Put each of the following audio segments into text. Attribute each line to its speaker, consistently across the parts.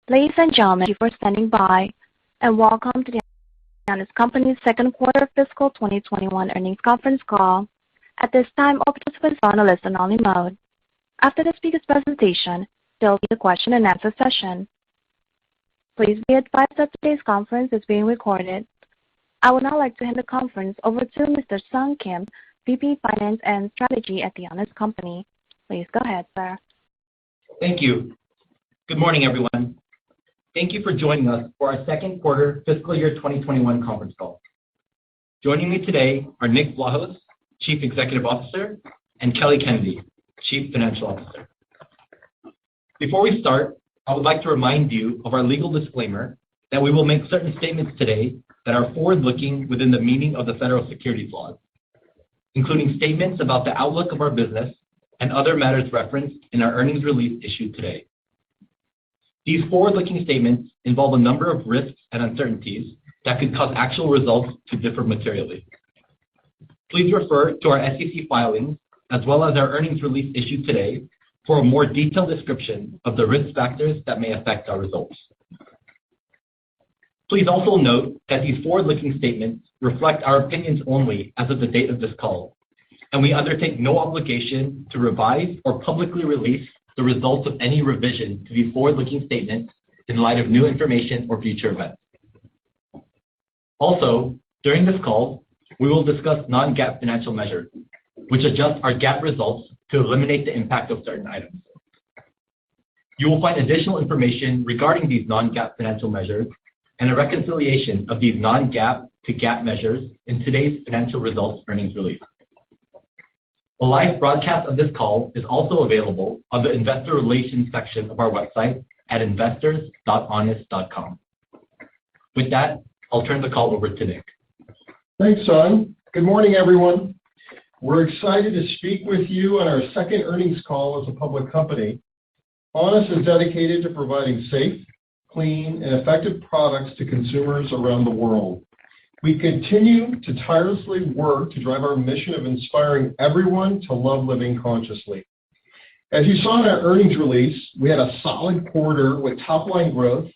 Speaker 1: Ladies and gentlemen, thank you for standing by, and welcome to the Honest Company's second quarter fiscal 2021 earnings conference call. At this time, all participants are on a listen-only mode. After the speaker's presentation, there will be a question-and-answer session. Please be advised that today's conference is being recorded. I would now like to hand the conference over to Mr. Sung Kim, VP Finance and Strategy at the Honest Company. Please go ahead, sir.
Speaker 2: Thank you. Good morning, everyone. Thank you for joining us for our second quarter fiscal year 2021 conference call. Joining me today are Nick Vlahos, Chief Executive Officer, and Kelly Kennedy, Chief Financial Officer. Before we start, I would like to remind you of our legal disclaimer that we will make certain statements today that are forward-looking within the meaning of the federal securities laws, including statements about the outlook of our business and other matters referenced in our earnings release issued today. These forward-looking statements involve a number of risks and uncertainties that could cause actual results to differ materially. Please refer to our SEC filings as well as our earnings release issued today for a more detailed description of the risk factors that may affect our results. Please also note that these forward-looking statements reflect our opinions only as of the date of this call, and we undertake no obligation to revise or publicly release the results of any revision to these forward-looking statements in light of new information or future events. Also, during this call, we will discuss non-GAAP financial measures, which adjust our GAAP results to eliminate the impact of certain items. You will find additional information regarding these non-GAAP financial measures and a reconciliation of these non-GAAP to GAAP measures in today's financial results earnings release. A live broadcast of this call is also available on the investor relations section of our website at investors.honest.com. With that, I'll turn the call over to Nick.
Speaker 3: Thanks, Sung. Good morning, everyone. We're excited to speak with you on our second earnings call as a public company. Honest is dedicated to providing safe, clean, and effective products to consumers around the world. We continue to tirelessly work to drive our mission of inspiring everyone to love living consciously. As you saw in our earnings release, we had a solid quarter with top-line growth,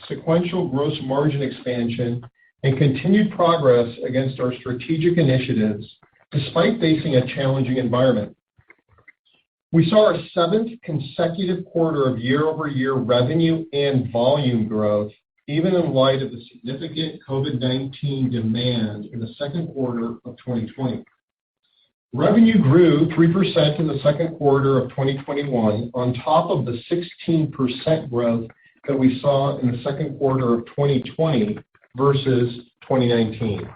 Speaker 3: sequential gross margin expansion, and continued progress against our strategic initiatives, despite facing a challenging environment. We saw our seventh consecutive quarter of year-over-year revenue and volume growth, even in light of the significant COVID-19 demand in the second quarter of 2020. Revenue grew 3% in the second quarter of 2021 on top of the 16% growth that we saw in the second quarter of 2020 versus 2019.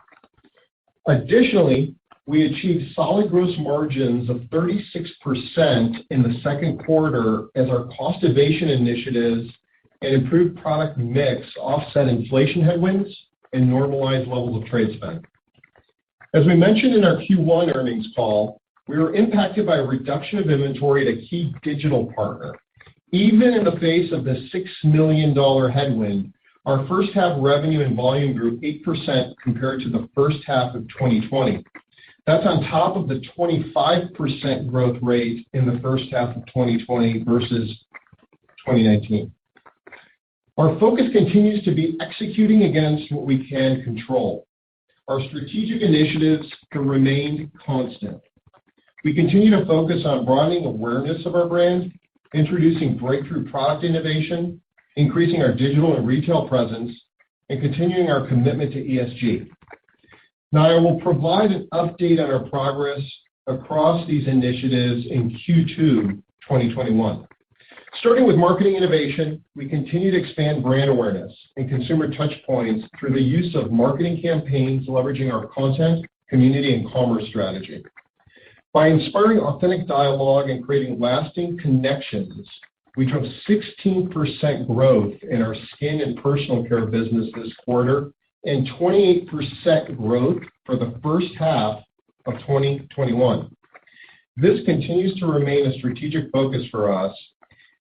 Speaker 3: Additionally, we achieved solid gross margins of 36% in the second quarter as our cost evasion initiatives and improved product mix offset inflation headwinds and normalized levels of trade spend. As we mentioned in our Q1 earnings call, we were impacted by a reduction of inventory at a key digital partner. Even in the face of the $6 million headwind, our first half revenue and volume grew 8% compared to the first half of 2020. That's on top of the 25% growth rate in the first half of 2020 versus 2019. Our focus continues to be executing against what we can control. Our strategic initiatives can remain constant. We continue to focus on broadening awareness of our brand, introducing breakthrough product innovation, increasing our digital and retail presence, and continuing our commitment to ESG. Now, I will provide an update on our progress across these initiatives in Q2 2021. Starting with marketing innovation, we continue to expand brand awareness and consumer touch points through the use of marketing campaigns leveraging our content, community, and commerce strategy. By inspiring authentic dialogue and creating lasting connections, we drove 16% growth in our skin and personal care business this quarter and 28% growth for the first half of 2021. This continues to remain a strategic focus for us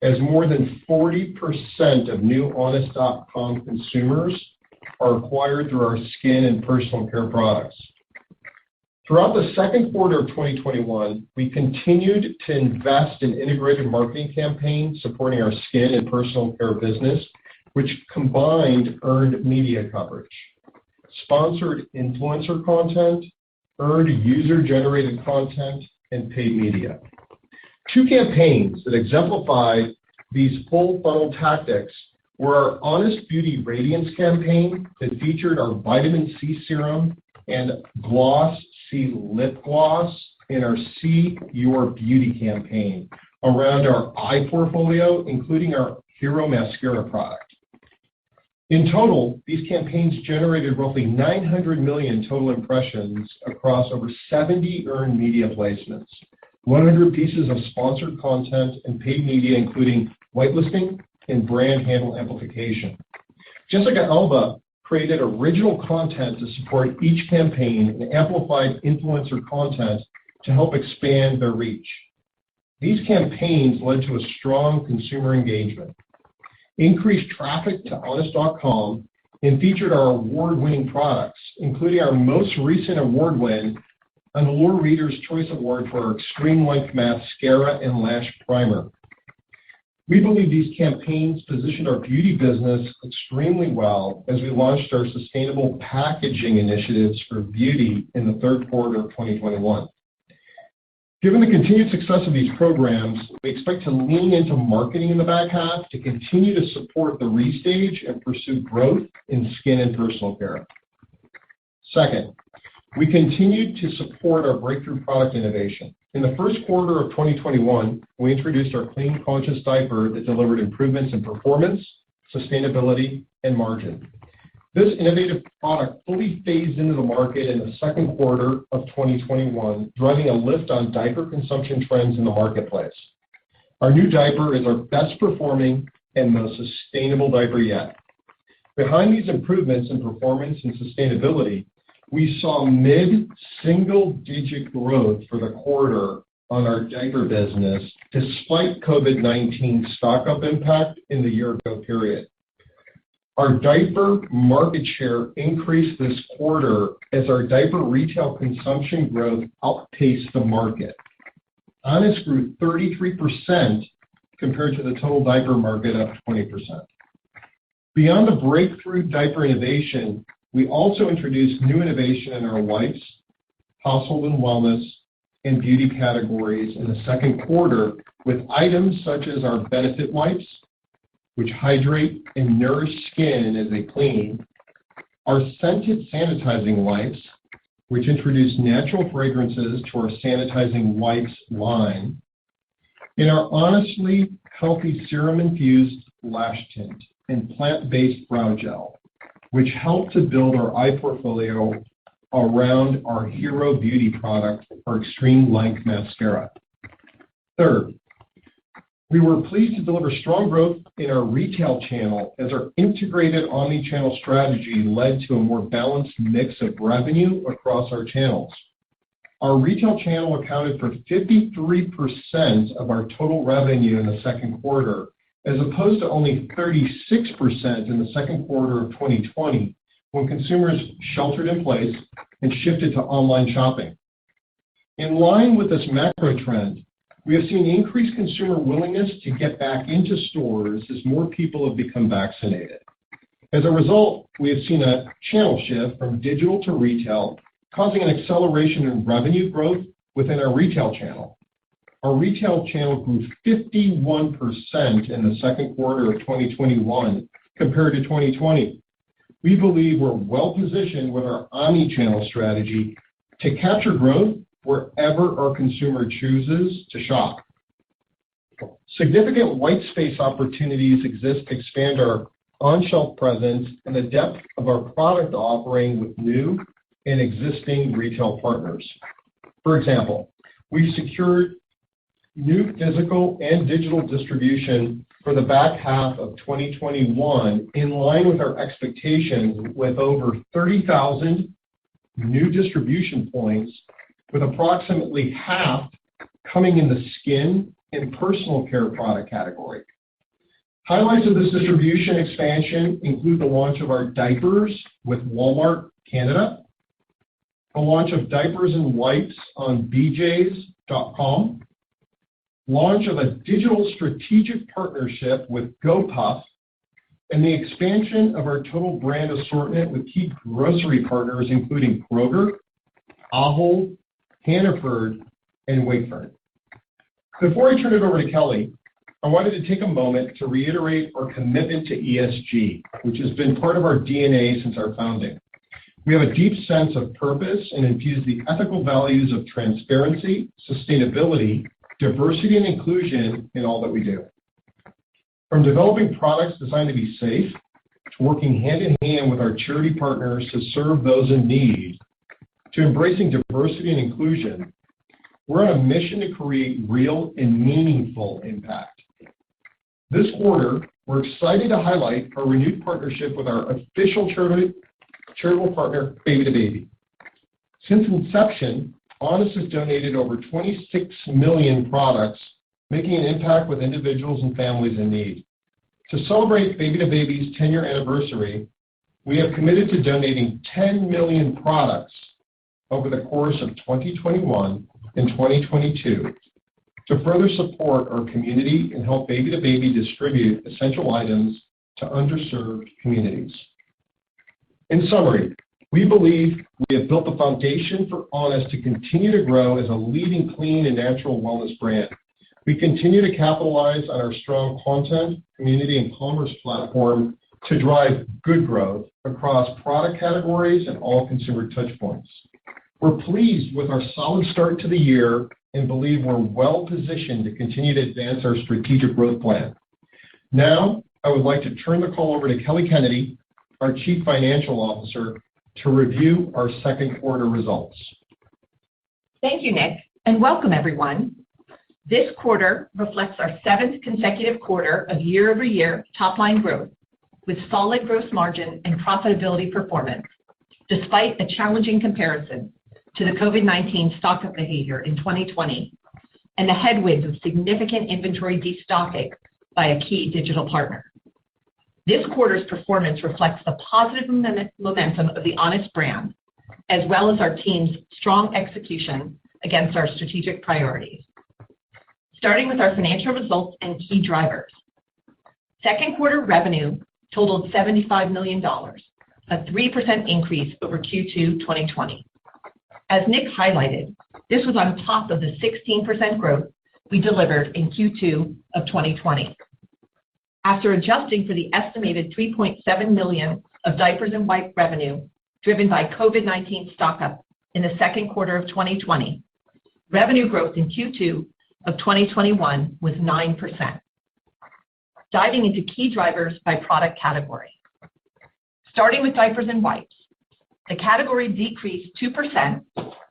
Speaker 3: as more than 40% of new Honest.com consumers are acquired through our skin and personal care products. Throughout the second quarter of 2021, we continued to invest in integrated marketing campaigns supporting our skin and personal care business which combined earned media coverage, sponsored influencer content, earned user-generated content, and paid media. Two campaigns that exemplified these full funnel tactics were our Honest Beauty Radiance campaign that featured our vitamin C serum and Gloss C lip gloss, and our See Your Beauty campaign around our eye portfolio, including our Hero Mascara product. In total, these campaigns generated roughly 900 million total impressions across over 70 earned media placements, 100 pieces of sponsored content, and paid media, including whitelisting and brand handle amplification. Jessica Alba created original content to support each campaign and amplified influencer content to help expand their reach. These campaigns led to a strong consumer engagement, increased traffic to honest.com, and featured our award-winning products, including our most recent award win, an Allure Reader's Choice Award for our Extreme Length Mascara and Lash Primer. We believe these campaigns positioned our beauty business extremely well as we launched our sustainable packaging initiatives for beauty in the third quarter of 2021. Given the continued success of these programs, we expect to lean into marketing in the back half to continue to support the restage and pursue growth in skin and personal care. Second, we continued to support our breakthrough product innovation. In the first quarter of 2021, we introduced our Clean Conscious diaper that delivered improvements in performance, sustainability, and margin. This innovative product fully phased into the market in the second quarter of 2021, driving a lift on diaper consumption trends in the marketplace. Our new diaper is our best performing and most sustainable diaper yet. Behind these improvements in performance and sustainability, we saw mid-single-digit growth for the quarter on our diaper business, despite COVID-19 stock-up impact in the year-ago period. Our diaper market share increased this quarter as our diaper retail consumption growth outpaced the market. Honest grew 33% compared to the total diaper market up 20%. Beyond the breakthrough diaper innovation, we also introduced new innovation in our wipes, household and wellness, and beauty categories in the second quarter with items such as our Benefit Wipes, which hydrate and nourish skin as they clean, our scented sanitizing wipes, which introduce natural fragrances to our sanitizing wipes line, and our Honestly Healthy Serum-Infused Lash Tint and plant-based brow gel, which help to build our eye portfolio around our Hero Beauty product, our Extreme Length Mascara. Third, we were pleased to deliver strong growth in our retail channel as our integrated omni-channel strategy led to a more balanced mix of revenue across our channels. Our retail channel accounted for 53% of our total revenue in the second quarter, as opposed to only 36% in the second quarter of 2020, when consumers sheltered in place and shifted to online shopping. In line with this macro trend, we have seen increased consumer willingness to get back into stores as more people have become vaccinated. As a result, we have seen a channel shift from digital to retail, causing an acceleration in revenue growth within our retail channel. Our retail channel grew 51% in the second quarter of 2021 compared to 2020. We believe we're well positioned with our omni-channel strategy to capture growth wherever our consumer chooses to shop. Significant white space opportunities exist to expand our on-shelf presence and the depth of our product offering with new and existing retail partners. For example, we've secured new physical and digital distribution for the back half of 2021 in line with our expectations, with over 30,000 new distribution points, with approximately half coming in the skin and personal care product category. Highlights of this distribution expansion include the launch of our diapers with Walmart Canada, the launch of diapers and wipes on bjs.com, launch of a digital strategic partnership with GoPuff and the expansion of our total brand assortment with key grocery partners, including Kroger, Ahold, Hannaford, and Wakefern. Before I turn it over to Kelly, I wanted to take a moment to reiterate our commitment to ESG, which has been part of our DNA since our founding. We have a deep sense of purpose and infuse the ethical values of transparency, sustainability, diversity, and inclusion in all that we do. From developing products designed to be safe, to working hand in hand with our charity partners to serve those in need, to embracing diversity and inclusion, we're on a mission to create real and meaningful impact. This quarter, we're excited to highlight our renewed partnership with our official charitable partner, Baby to Baby. Since inception, Honest has donated over 26 million products, making an impact with individuals and families in need. To celebrate Baby to Baby's 10-year anniversary, we have committed to donating 10 million products over the course of 2021 and 2022 to further support our community and help Baby to Baby distribute essential items to underserved communities. In summary, we believe we have built the foundation for Honest to continue to grow as a leading clean and natural wellness brand. We continue to capitalize on our strong content, community, and commerce platform to drive good growth across product categories and all consumer touchpoints. We're pleased with our solid start to the year and believe we're well positioned to continue to advance our strategic growth plan. Now, I would like to turn the call over to Kelly Kennedy, our Chief Financial Officer, to review our second quarter results.
Speaker 4: Thank you, Nick, and welcome everyone. This quarter reflects our 7th consecutive quarter of year-over-year top-line growth with solid gross margin and profitability performance, despite a challenging comparison to the COVID-19 stock-up behavior in 2020 and the headwinds of significant inventory destocking by a key digital partner. This quarter's performance reflects the positive momentum of the Honest brand, as well as our team's strong execution against our strategic priorities. Starting with our financial results and key drivers. Second quarter revenue totaled $75 million, a 3% increase over Q2 2020. As Nick highlighted, this was on top of the 16% growth we delivered in Q2 of 2020. After adjusting for the estimated $3.7 million of diapers and wipe revenue driven by COVID-19 stock-up in the second quarter of 2020, revenue growth in Q2 of 2021 was 9%. Diving into key drivers by product category. Starting with diapers and wipes, the category decreased 2%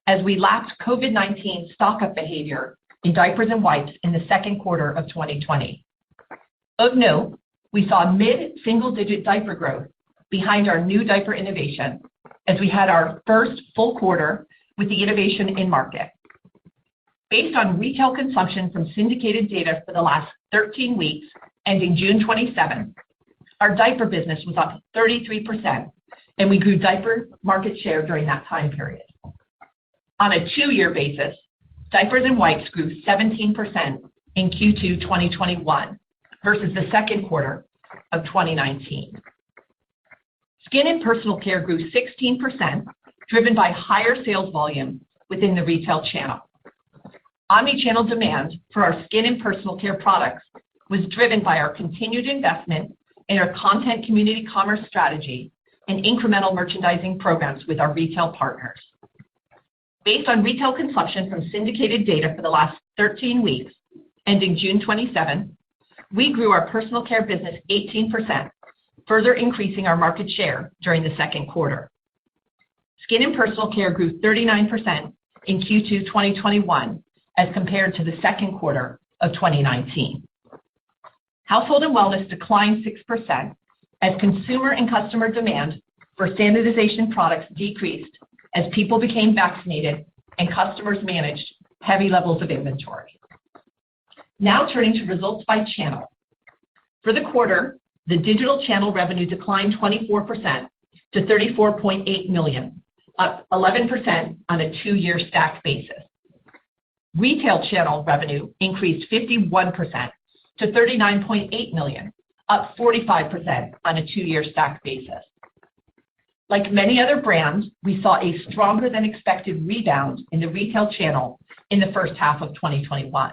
Speaker 4: as we lapped COVID-19 stock-up behavior in diapers and wipes in the second quarter of 2020. Of note, we saw mid-single-digit diaper growth behind our new diaper innovation as we had our first full quarter with the innovation in market. Based on retail consumption from syndicated data for the last 13 weeks ending June 27, our diaper business was up 33%, and we grew diaper market share during that time period. On a 2-year basis, diapers and wipes grew 17% in Q2 2021 versus the second quarter of 2019. Skin and personal care grew 16%, driven by higher sales volume within the retail channel. Omni-channel demand for our skin and personal care products was driven by our continued investment in our content community commerce strategy and incremental merchandising programs with our retail partners. Based on retail consumption from syndicated data for the last 13 weeks, ending June 27, we grew our personal care business 18%, further increasing our market share during the second quarter. Skin and personal care grew 39% in Q2 2021 as compared to the second quarter of 2019. Household and wellness declined 6% as consumer and customer demand for sanitization products decreased as people became vaccinated and customers managed heavy levels of inventory. Now turning to results by channel. For the quarter, the digital channel revenue declined 24% to $34.8 million, up 11% on a 2-year stacked basis. Retail channel revenue increased 51% to $39.8 million, up 45% on a 2-year stacked basis. Like many other brands, we saw a stronger than expected rebound in the retail channel in the first half of 2021.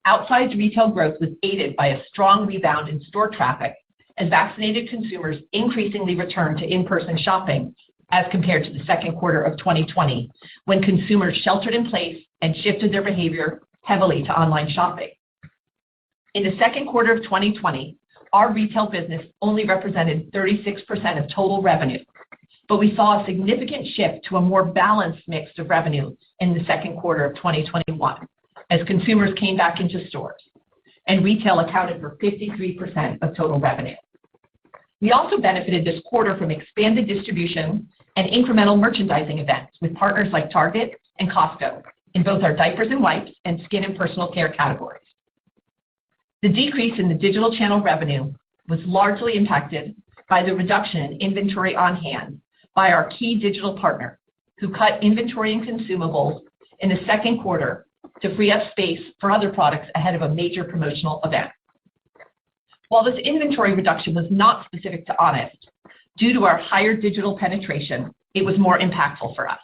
Speaker 4: Outsized retail growth was aided by a strong rebound in store traffic as vaccinated consumers increasingly returned to in-person shopping as compared to the second quarter of 2020, when consumers sheltered in place and shifted their behavior heavily to online shopping. In the second quarter of 2020, our retail business only represented 36% of total revenue, but we saw a significant shift to a more balanced mix of revenue in the second quarter of 2021 as consumers came back into stores, and retail accounted for 53% of total revenue. We also benefited this quarter from expanded distribution and incremental merchandising events with partners like Target and Costco in both our diapers and wipes and skin and personal care categories. The decrease in the digital channel revenue was largely impacted by the reduction in inventory on hand by our key digital partner, who cut inventory and consumables in the second quarter to free up space for other products ahead of a major promotional event. While this inventory reduction was not specific to Honest, due to our higher digital penetration, it was more impactful for us.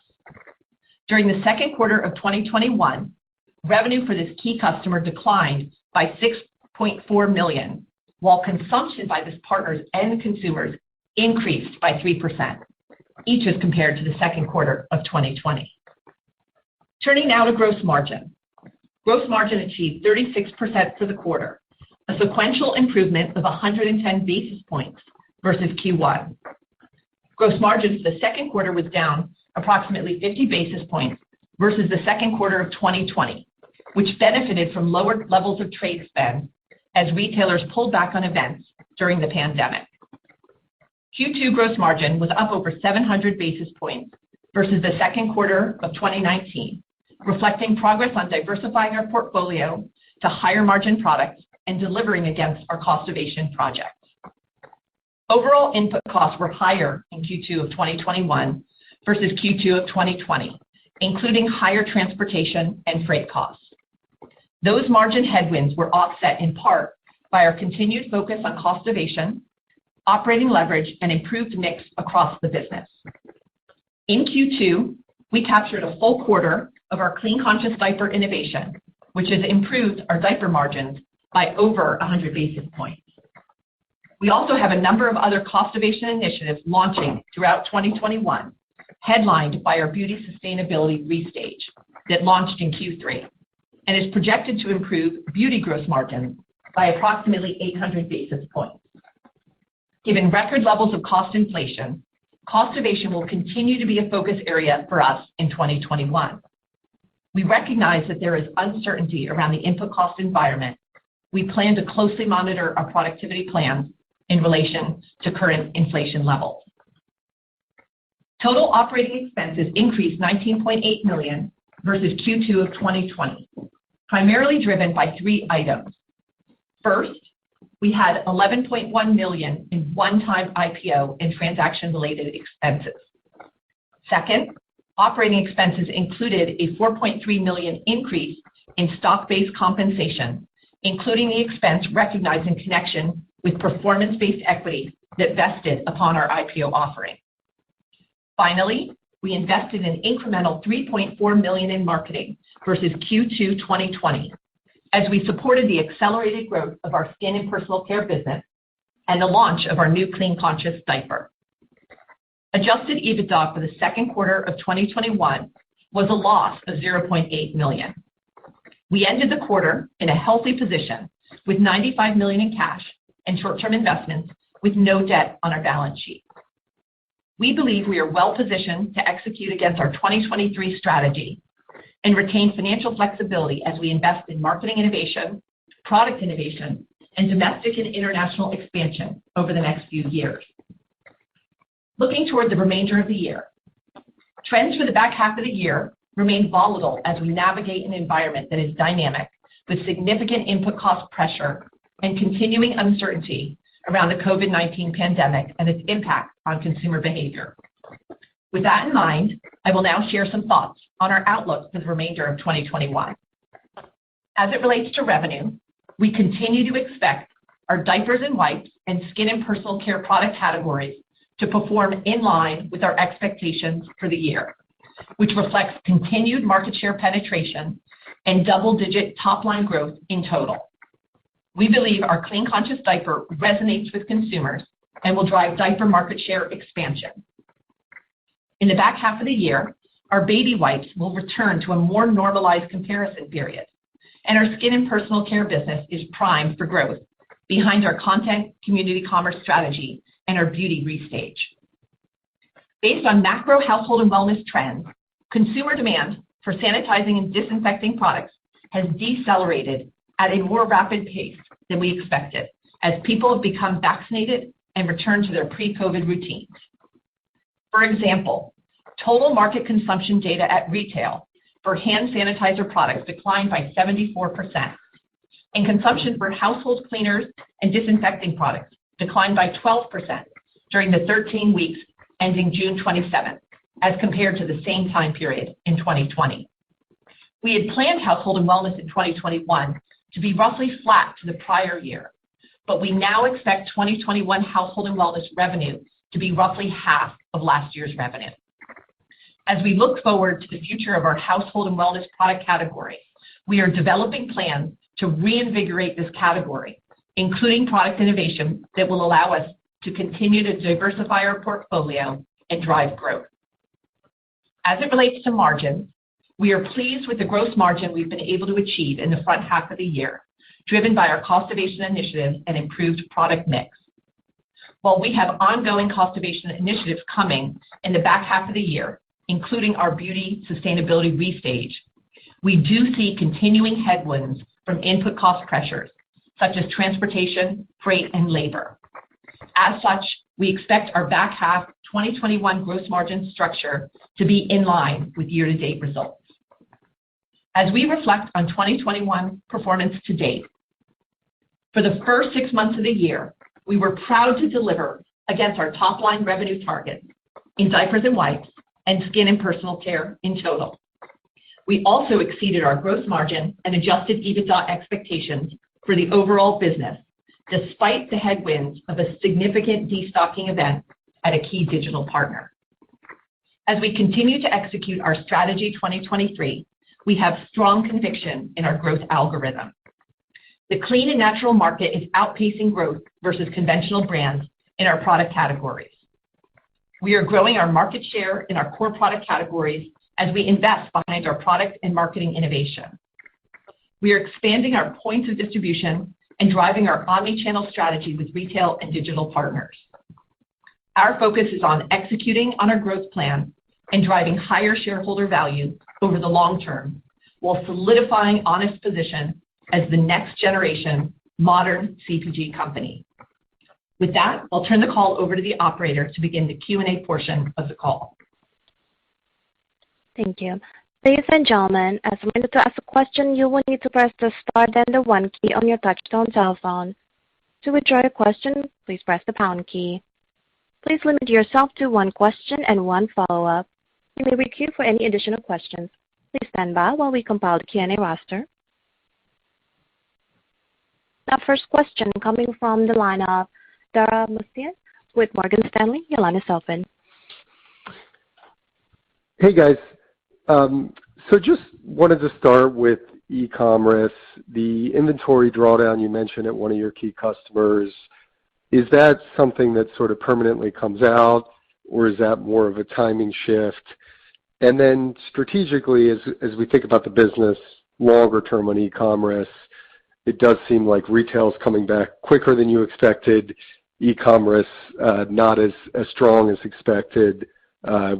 Speaker 4: During the second quarter of 2021, revenue for this key customer declined by $6.4 million, while consumption by this partner's end consumers increased by 3%, each as compared to the second quarter of 2020. Turning now to gross margin. Gross margin achieved 36% for the quarter, a sequential improvement of 110 basis points versus Q1. Gross margin for the second quarter was down approximately 50 basis points versus the second quarter of 2020, which benefited from lower levels of trade spend as retailers pulled back on events during the pandemic. Q2 gross margin was up over 700 basis points versus the second quarter of 2019, reflecting progress on diversifying our portfolio to higher margin products and delivering against our cost-ovation projects. Overall input costs were higher in Q2 of 2021 versus Q2 of 2020, including higher transportation and freight costs. Those margin headwinds were offset in part by our continued focus on cost-ovation, operating leverage, and improved mix across the business. In Q2, we captured a full quarter of our Clean Conscious Diaper innovation, which has improved our diaper margins by over 100 basis points. We also have a number of other cost-ovation initiatives launching throughout 2021, headlined by our Beauty Sustainability Restage that launched in Q3 and is projected to improve beauty gross margin by approximately 800 basis points. Given record levels of cost inflation, cost-ovation will continue to be a focus area for us in 2021. We recognize that there is uncertainty around the input cost environment. We plan to closely monitor our productivity plans in relation to current inflation levels. Total operating expenses increased $19.8 million versus Q2 of 2020, primarily driven by 3 items. First, we had $11.1 million in one-time IPO and transaction-related expenses. Second, operating expenses included a $4.3 million increase in stock-based compensation, including the expense recognized in connection with performance-based equity that vested upon our IPO offering. Finally, we invested an incremental $3.4 million in marketing versus Q2 2020 as we supported the accelerated growth of our skin and personal care business and the launch of our new Clean Conscious Diaper. Adjusted EBITDA for the second quarter of 2021 was a loss of $0.8 million. We ended the quarter in a healthy position with $95 million in cash and short-term investments with no debt on our balance sheet. We believe we are well positioned to execute against our 2023 strategy and retain financial flexibility as we invest in marketing innovation, product innovation, and domestic and international expansion over the next few years. Looking toward the remainder of the year, trends for the back half of the year remain volatile as we navigate an environment that is dynamic with significant input cost pressure and continuing uncertainty around the COVID-19 pandemic and its impact on consumer behavior. With that in mind, I will now share some thoughts on our outlook for the remainder of 2021. As it relates to revenue, we continue to expect our diapers and wipes and skin and personal care product categories to perform in line with our expectations for the year, which reflects continued market share penetration and double-digit top-line growth in total. We believe our Clean Conscious Diaper resonates with consumers and will drive diaper market share expansion. In the back half of the year, our baby wipes will return to a more normalized comparison period, and our skin and personal care business is primed for growth behind our content community commerce strategy and our beauty restage. Based on macro household and wellness trends, consumer demand for sanitizing and disinfecting products has decelerated at a more rapid pace than we expected as people have become vaccinated and returned to their pre-COVID routines. For example, total market consumption data at retail for hand sanitizer products declined by 74%, and consumption for household cleaners and disinfecting products declined by 12% during the 13 weeks ending June 27th, as compared to the same time period in 2020. We had planned household and wellness in 2021 to be roughly flat to the prior year, but we now expect 2021 household and wellness revenue to be roughly half of last year's revenue. As we look forward to the future of our household and wellness product category, we are developing plans to reinvigorate this category, including product innovation that will allow us to continue to diversify our portfolio and drive growth. As it relates to margins, we are pleased with the gross margin we've been able to achieve in the front half of the year, driven by our cost-ovation initiatives and improved product mix. While we have ongoing cost-ovation initiatives coming in the back half of the year, including our beauty sustainability restage, we do see continuing headwinds from input cost pressures, such as transportation, freight, and labor. As such, we expect our back half 2021 gross margin structure to be in line with year-to-date results. As we reflect on 2021 performance to date, for the first 6 months of the year, we were proud to deliver against our top-line revenue targets in diapers and wipes and skin and personal care in total. We also exceeded our gross margin and adjusted EBITDA expectations for the overall business, despite the headwinds of a significant destocking event at a key digital partner. As we continue to execute our Strategy 2023, we have strong conviction in our growth algorithm. The clean and natural market is outpacing growth versus conventional brands in our product categories. We are growing our market share in our core product categories as we invest behind our product and marketing innovation. We are expanding our points of distribution and driving our omni-channel strategy with retail and digital partners. Our focus is on executing on our growth plan and driving higher shareholder value over the long term, while solidifying Honest's position as the next generation modern CPG company. With that, I'll turn the call over to the operator to begin the Q&A portion of the call.
Speaker 1: Thank you. Ladies and gentlemen, as a reminder, to ask a question, you will need to press the star then the 1 key on your touchtone telephone. To withdraw your question, please press the pound key. Please limit yourself to 1 question and 1 follow-up. You may re-queue for any additional questions. Please stand by while we compile the Q&A roster. Now, first question coming from the line of Dara Mohsenian with Morgan Stanley. Your line is open.
Speaker 5: Hey guys, so just wanted to start with e-commerce. The inventory drawdown you mentioned at one of your key customers, is that something that sort of permanently comes out, or is that more of a timing shift? And then strategically, as we think about the business longer term on e-commerce, it does seem like retail is coming back quicker than you expected. E-commerce not as strong as expected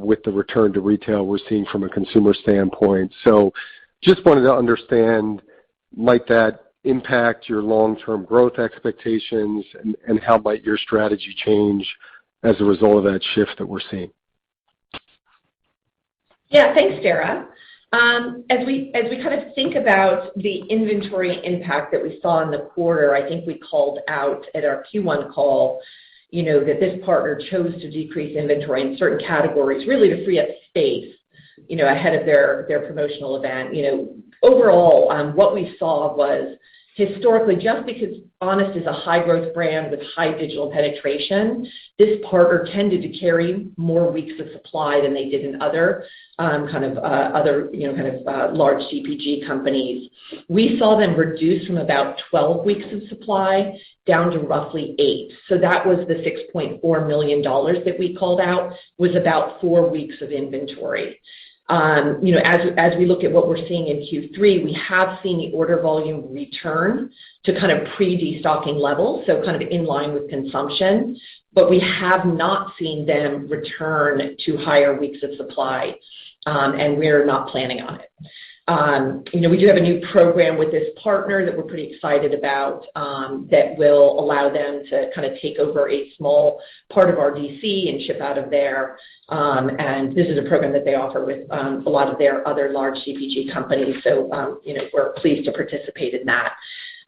Speaker 5: with the return to retail we're seeing from a consumer standpoint. So just wanted to understand, might that impact your long-term growth expectations, and how might your strategy change as a result of that shift that we're seeing?
Speaker 4: Yeah, thanks, Dara. As we kind of think about the inventory impact that we saw in the quarter, I think we called out at our Q1 call, that this partner chose to decrease inventory in certain categories, really to free up space, ahead of their promotional event. Overall, what we saw was historically, just because Honest is a high growth brand with high digital penetration, this partner tended to carry more weeks of supply than they did in other large CPG companies. We saw them reduce from about 12 weeks of supply down to roughly 8. So that was the $6.4 million that we called out, was about 4 weeks of inventory. As we look at what we're seeing in Q3, we have seen the order volume return to kind of pre-destocking levels, so kind of in line with consumption, but we have not seen them return to higher weeks of supply, and we're not planning on it. We do have a new program with this partner that we're pretty excited about that will allow them to kind of take over a small part of our DC and ship out of there. And this is a program that they offer with a lot of their other large CPG companies. So, we're pleased to participate in that.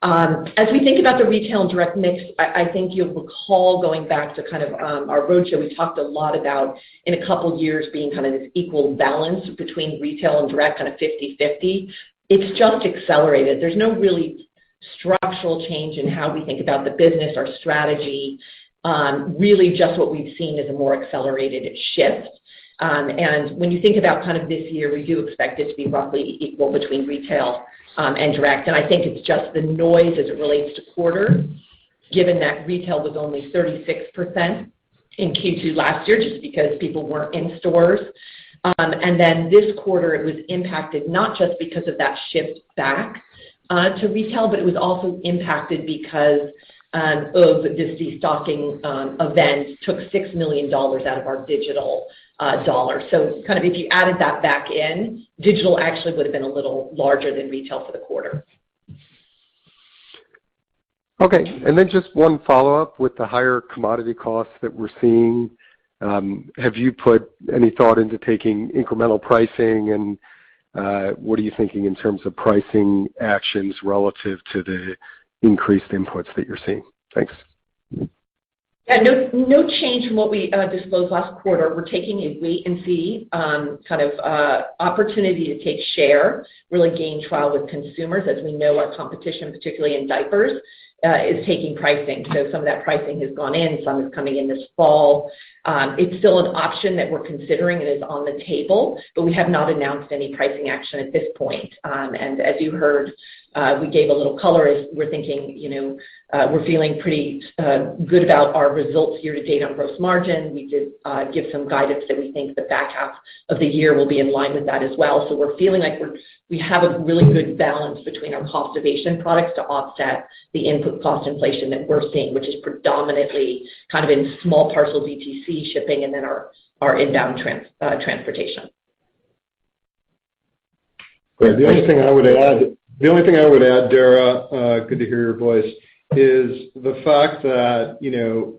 Speaker 4: As we think about the retail and direct mix, I think you'll recall going back to kind of our roadshow, we talked a lot about in a couple years being kind of this equal balance between retail and direct, kind of 50-50. It's just accelerated. There's no really structural change in how we think about the business or strategy. Really just what we've seen is a more accelerated shift. And when you think about kind of this year, we do expect it to be roughly equal between retail and direct. And I think it's just the noise as it relates to quarter, given that retail was only 36% in Q2 last year, just because people weren't in stores. And then this quarter, it was impacted not just because of that shift back to retail, but it was also impacted because of this destocking event took $6 million out of our digital dollar. So kind of if you added that back in, digital actually would have been a little larger than retail for the quarter.
Speaker 5: Okay, and then just one follow-up with the higher commodity costs that we're seeing. Have you put any thought into taking incremental pricing, and what are you thinking in terms of pricing actions relative to the increased inputs that you're seeing? Thanks.
Speaker 4: Yeah, no change from what we disclosed last quarter. We're taking a wait and see kind of opportunity to take share, really gain trial with consumers. As we know, our competition, particularly in diapers, is taking pricing. So some of that pricing has gone in, some is coming in this fall. It's still an option that we're considering and is on the table, but we have not announced any pricing action at this point. And as you heard, we gave a little color as we're thinking, we're feeling pretty good about our results year to date on gross margin. We did give some guidance that we think the back half of the year will be in line with that as well. So we're feeling like we have a really good balance between our cost of Asian products to offset the input cost inflation that we're seeing, which is predominantly kind of in small parcel DTC shipping and then our inbound transportation.
Speaker 3: Great. The only thing I would add, Dara, good to hear your voice, is the fact that,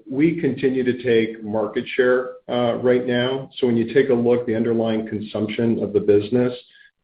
Speaker 3: we continue to take market share right now. So when you take a look, the underlying consumption of the business,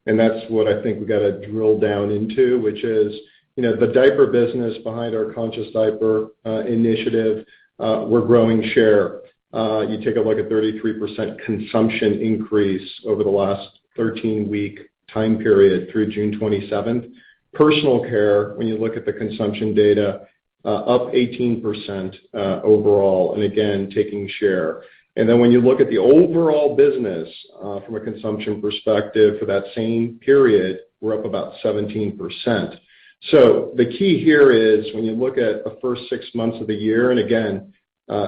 Speaker 3: and that's what I think we got to drill down into, which is, the diaper business behind our conscious diaper initiative, we're growing share. You take a look at 33% consumption increase over the last 13-week time period through June 27th. Personal care, when you look at the consumption data, up 18% overall, and again, taking share. And then when you look at the overall business from a consumption perspective for that same period, we're up about 17%. So the key here is when you look at the first 6 months of the year, and again,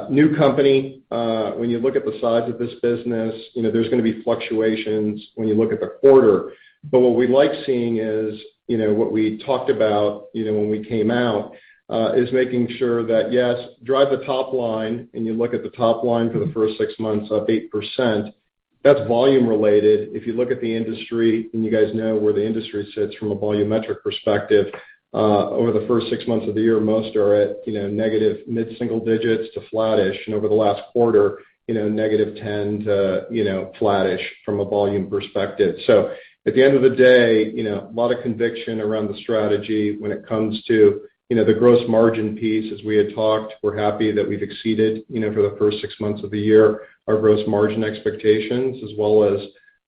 Speaker 3: new company, when you look at the size of this business, there's going to be fluctuations when you look at the quarter. But what we like seeing is, what we talked about, when we came out, is making sure that, yes, drive the top line, and you look at the top line for the first 6 months, up 8%. That's volume related. If you look at the industry, and you guys know where the industry sits from a volumetric perspective, over the first 6 months of the year, most are at, negative mid-single digits to flattish, and over the last quarter, negative 10 to, flattish from a volume perspective. So at the end of the day, a lot of conviction around the strategy when it comes to, the gross margin piece. As we had talked, we're happy that we've exceeded, for the first 6 months of the year, our gross margin expectations, as well as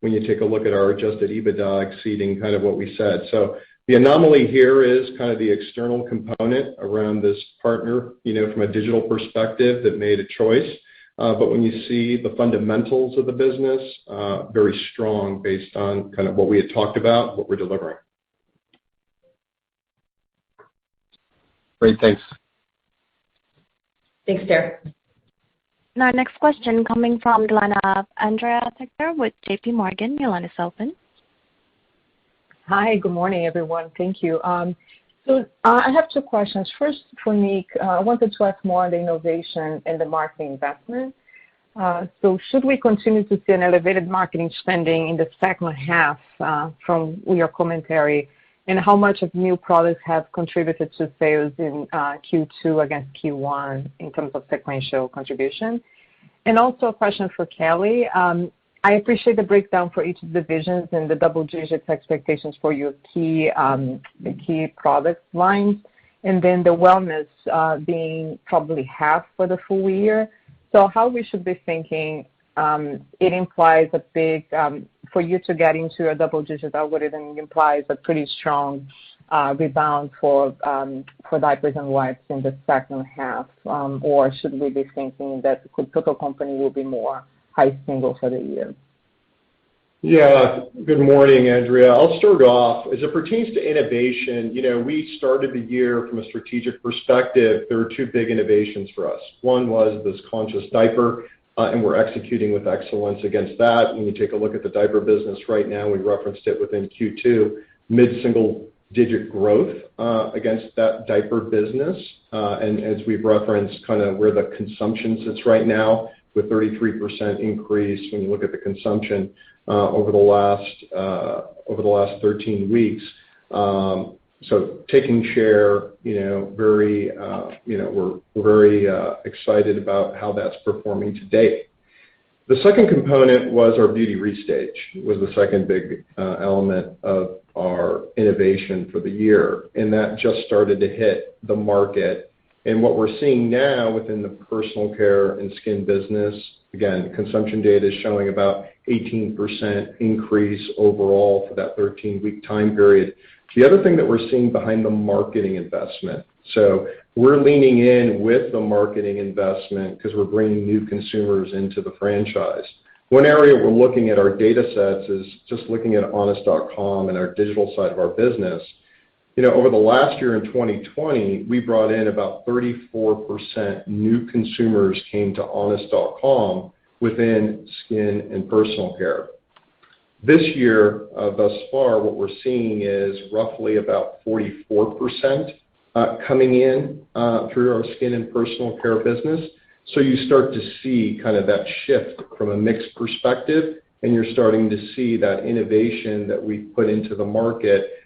Speaker 3: when you take a look at our adjusted EBITDA exceeding kind of what we said. So The anomaly here is kind of the external component around this partner, from a digital perspective that made a choice. But when you see the fundamentals of the business, very strong based on kind of what we had talked about, what we're delivering.
Speaker 5: Great, thanks.
Speaker 4: Thanks, Tara.
Speaker 1: And our next question coming from the line of Andrea Teixeira with JP Morgan. Your line is open.
Speaker 6: Hi, good morning, everyone. Thank you. So I have two questions. First, for Nick, I wanted to ask more on the innovation and the marketing investment. So should we continue to see an elevated marketing spending in the second half from your commentary, and how much of new products have contributed to sales in Q2 against Q1 in terms of sequential contribution? And also a question for Kelly. I appreciate the breakdown for each of the divisions and the double-digit expectations for your key product lines, and then the wellness being probably half for the full year. So how we should be thinking, it implies a big, for you to get into a double-digit algorithm, implies a pretty strong rebound for diapers and wipes in the second half, or should we be thinking that the total company will be more high single for the year?
Speaker 3: Yeah, good morning, Andrea. I'll start off. As it pertains to innovation, we started the year from a strategic perspective. There were two big innovations for us. One was this conscious diaper, and we're executing with excellence against that. When you take a look at the diaper business right now, we referenced it within Q2, mid-single-digit growth against that diaper business. And as we've referenced kind of where the consumption sits right now, with 33% increase when you look at the consumption over the last 13 weeks. So taking share, we're very excited about how that's performing to date. The second component was our beauty restage, was the second big element of our innovation for the year, and that just started to hit the market. And what we're seeing now within the personal care and skin business, again, consumption data is showing about 18% increase overall for that 13-week time period. The other thing that we're seeing behind the marketing investment, so we're leaning in with the marketing investment because we're bringing new consumers into the franchise. One area we're looking at our data sets is just looking at honest.com and our digital side of our business. Over the last year in 2020, we brought in about 34% new consumers came to honest.com within skin and personal care. This year, thus far, what we're seeing is roughly about 44% coming in through our skin and personal care business. So you start to see kind of that shift from a mixed perspective, and you're starting to see that innovation that we've put into the market.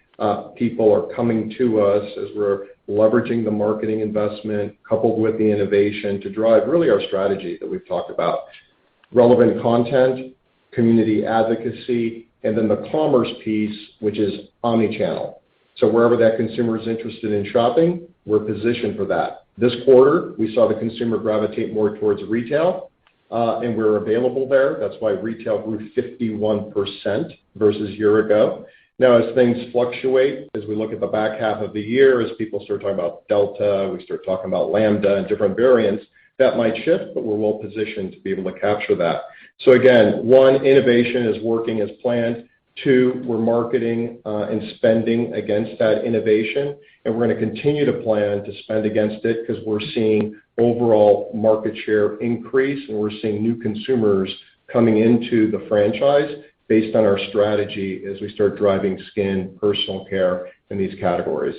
Speaker 3: People are coming to us as we're leveraging the marketing investment coupled with the innovation to drive really our strategy that we've talked about. Relevant content, community advocacy, and then the commerce piece, which is omni-channel. So wherever that consumer is interested in shopping, we're positioned for that. This quarter, we saw the consumer gravitate more towards retail, and we're available there. That's why retail grew 51% versus a year ago. Now, as things fluctuate, as we look at the back half of the year, as people start talking about Delta, we start talking about Lambda and different variants, that might shift, but we're well positioned to be able to capture that. So again, one, innovation is working as planned. Two, we're marketing and spending against that innovation, and we're going to continue to plan to spend against it because we're seeing overall market share increase, and we're seeing new consumers coming into the franchise based on our strategy as we start driving skin, personal care in these categories.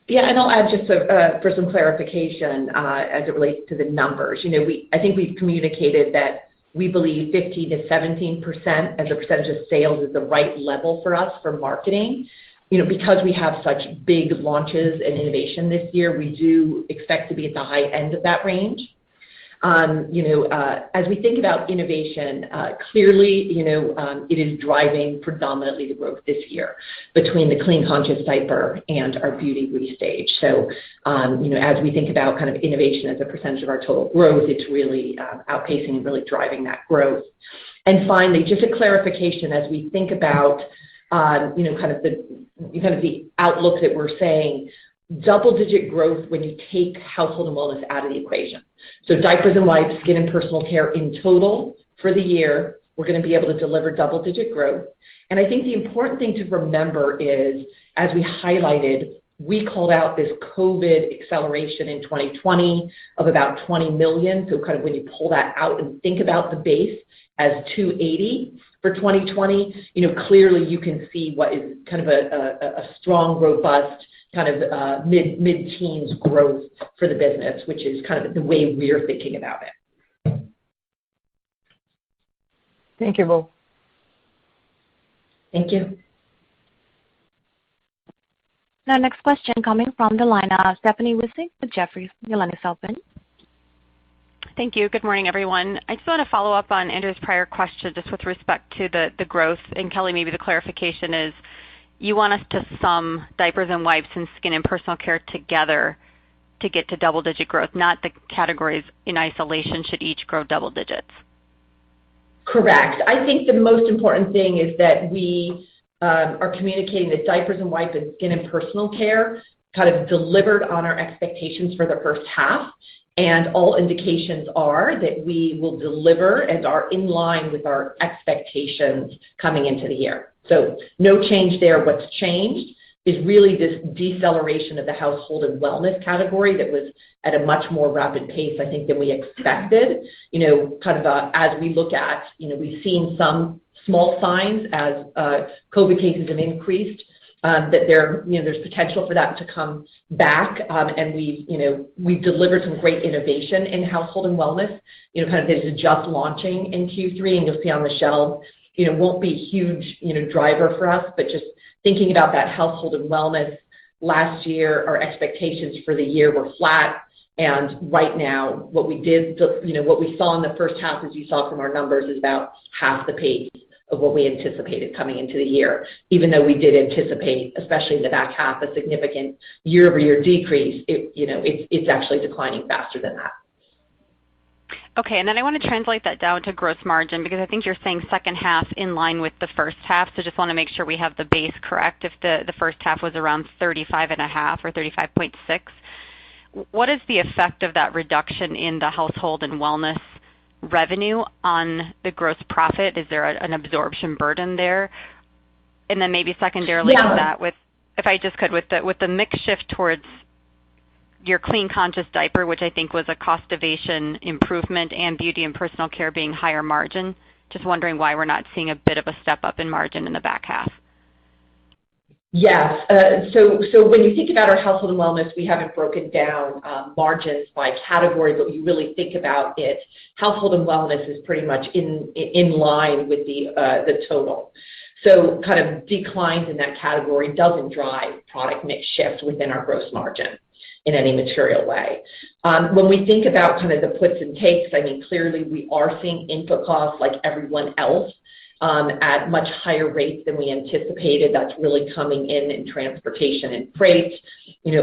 Speaker 4: Yeah, and I'll add just for some clarification as it relates to the numbers. I think we've communicated that we believe 15 to 17% as a percentage of sales is the right level for us for marketing. Because we have such big launches and innovation this year, we do expect to be at the high end of that range. As we think about innovation, clearly, it is driving predominantly the growth this year between the Clean Conscious Diaper and our beauty restage. So, as we think about kind of innovation as a percentage of our total growth, it's really outpacing and really driving that growth. And finally, just a clarification, as we think about kind of the outlook that we're saying, double-digit growth when you take household and wellness out of the equation. So diapers and wipes, skin and personal care in total for the year, we're going to be able to deliver double-digit growth. And I think the important thing to remember is, as we highlighted, we called out this COVID acceleration in 2020 of about $20 million. So kind of when you pull that out and think about the base as $280 for 2020, clearly you can see what is kind of a strong, robust, kind of mid-teens growth for the business, which is kind of the way we're thinking about it.
Speaker 6: Thank you both.
Speaker 4: Thank you.
Speaker 1: Now, next question coming from the line of Stephanie Wissink with Jefferies. Your line is open.
Speaker 7: Thank you. Good morning, everyone. I just want to follow up on Andrew's prior question just with respect to the growth. And Kelly, maybe the clarification is you want us to sum diapers and wipes and skin and personal care together to get to double-digit growth, not the categories in isolation should each grow double digits.
Speaker 4: Correct. I think the most important thing is that we are communicating that diapers and wipes and skin and personal care kind of delivered on our expectations for the first half. And all indications are that we will deliver and are in line with our expectations coming into the year. So no change there. What's changed is really this deceleration of the household and wellness category that was at a much more rapid pace, I think, than we expected. As we look at, we've seen some small signs as COVID cases have increased, that there's potential for that to come back, and we've delivered some great innovation in household and wellness. That is just launching in Q3, and you'll see on the shelves. Won't be a huge driver for us, but just thinking about that household and wellness. Last year, our expectations for the year were flat, and right now, what we saw in the first half, as you saw from our numbers, is about half the pace of what we anticipated coming into the year, even though we did anticipate, especially in the back half, a significant year-over-year decrease. It's actually declining faster than that.
Speaker 7: Okay, and then I want to translate that down to gross margin because I think you're saying second half in line with the first half, so just want to make sure we have the base correct. If the first half was around 35.5 or 35.6, what is the effect of that reduction in the household and wellness revenue on the gross profit? Is there an absorption burden there? And then maybe secondarily to that, with the mix shift towards your clean conscious diaper, which I think was a cost ovation improvement, and beauty and personal care being higher margin, just wondering why we're not seeing a bit of a step up in margin in the back half.
Speaker 4: Yes. So when you think about our household and wellness, we haven't broken down margins by category, but when you really think about it, household and wellness is pretty much in line with the total. So kind of declines in that category doesn't drive product mix shift within our gross margin in any material way. When we think about kind of the puts and takes, I mean, clearly we are seeing input costs like everyone else at much higher rates than we anticipated. That's really coming in transportation and freight,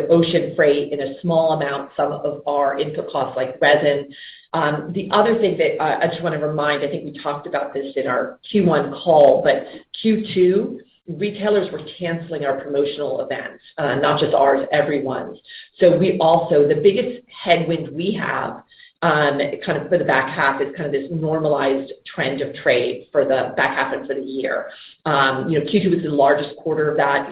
Speaker 4: ocean freight in a small amount, some of our input costs like resin. The other thing that I just want to remind, I think we talked about this in our Q1 call, but Q2, retailers were canceling our promotional events, not just ours, everyone's. So the biggest headwind we have kind of for the back half is kind of this normalized trend of trade for the back half and for the year. Q2 was the largest quarter of that,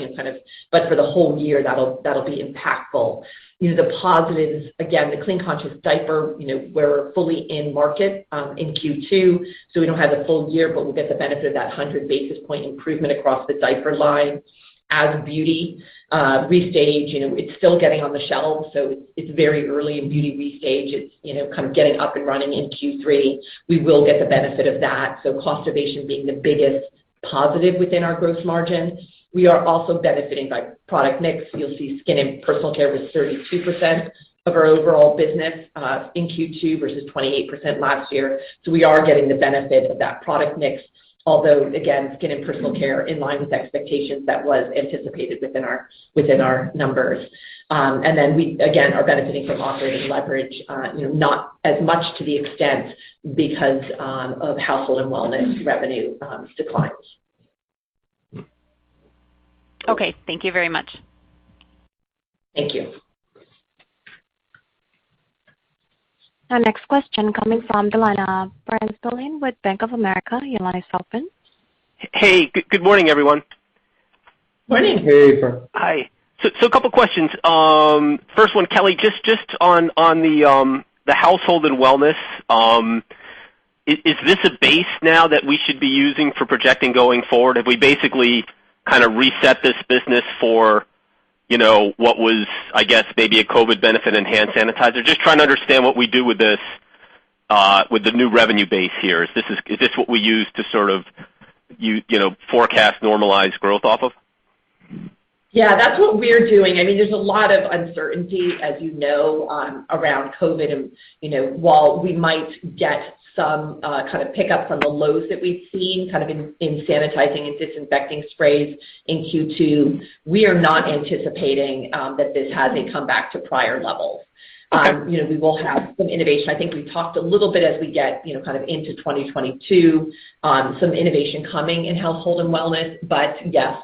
Speaker 4: but for the whole year, that'll be impactful. The positives, again, the clean conscious diaper, we're fully in market in Q2, so we don't have the full year, but we'll get the benefit of that 100 basis point improvement across the diaper line. As beauty restage, it's still getting on the shelves, so it's very early in beauty restage. It's kind of getting up and running in Q3. We will get the benefit of that. So cost ovation being the biggest positive within our gross margin. We are also benefiting by product mix. You'll see skin and personal care was 32% of our overall business in Q2 versus 28% last year. So we are getting the benefit of that product mix. Although, again, skin and personal care in line with expectations that was anticipated within our numbers. And then we, again, are benefiting from operating leverage, not as much to the extent because of household and wellness revenue declines.
Speaker 7: Okay, thank you very much.
Speaker 4: Thank you.
Speaker 1: Our next question coming from the line of Brent Spillane with Bank of America. Your line is open.
Speaker 8: Hey, good morning, everyone.
Speaker 4: Morning.
Speaker 3: Hey, Brent.
Speaker 8: Hi. So a couple questions. First one, Kelly, just on the household and wellness. Is this a base now that we should be using for projecting going forward? Have we basically kind of reset this business for, what was, I guess, maybe a COVID benefit in hand sanitizer? Just trying to understand what we do with this, with the new revenue base here. Is this what we use to sort of, forecast normalized growth off of?
Speaker 4: Yeah, that's what we're doing. I mean, there's a lot of uncertainty, as you know, around COVID, and while we might get some kind of pickup from the lows that we've seen kind of in sanitizing and disinfecting sprays in Q2, we are not anticipating that this has a comeback to prior levels. We will have some innovation. I think we talked a little bit as we get, kind of into 2022, some innovation coming in household and wellness. But yes,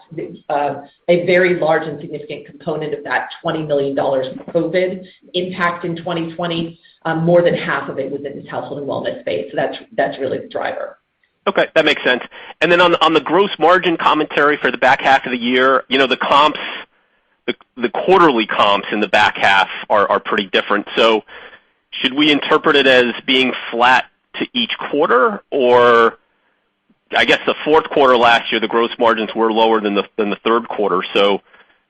Speaker 4: a very large and significant component of that $20 million COVID impact in 2020, more than half of it was in this household and wellness space. So that's really the driver.
Speaker 8: Okay, that makes sense. And then on the gross margin commentary for the back half of the year, the comps, the quarterly comps in the back half are pretty different. So should we interpret it as being flat to each quarter? Or I guess the fourth quarter last year, the gross margins were lower than the third quarter. So